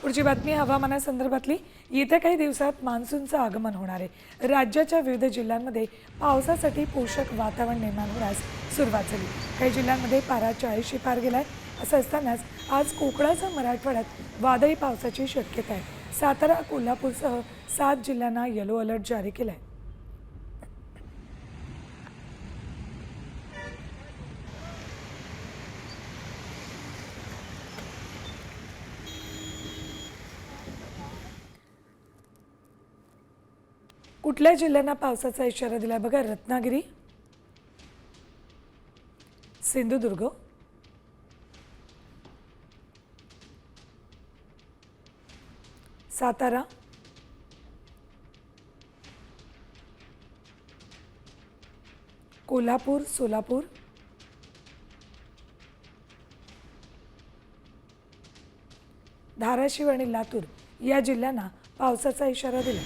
पुढची बातमी हवामानासंदर्भातली। येत्या काही दिवसात मान्सूनचं आगमन होणार आहे। राज्याच्या विविध जिल्ह्यांमध्ये पावसासाठी पोषक वातावरण निर्माण होण्यास सुरुवात झाली। काही जिल्ह्यांमध्ये पारा 40शी पार गेलाय। असं असतानाच आज कोकणासह मराठवाड्यात वादळी पावसाची शक्यता आहे। सातारा, कोल्हापूरसह 7 जिल्ह्यांना येलो अलर्ट जारी केलाय। कुठल्या जिल्ह्यांना पावसाचा इशारा दिला बघा। रत्नागिरी, सिंधुदुर्ग, सातारा, कोल्हापूर, सोलापूर, धाराशिव आणि लातूर या जिल्ह्यांना पावसाचा इशारा दिला।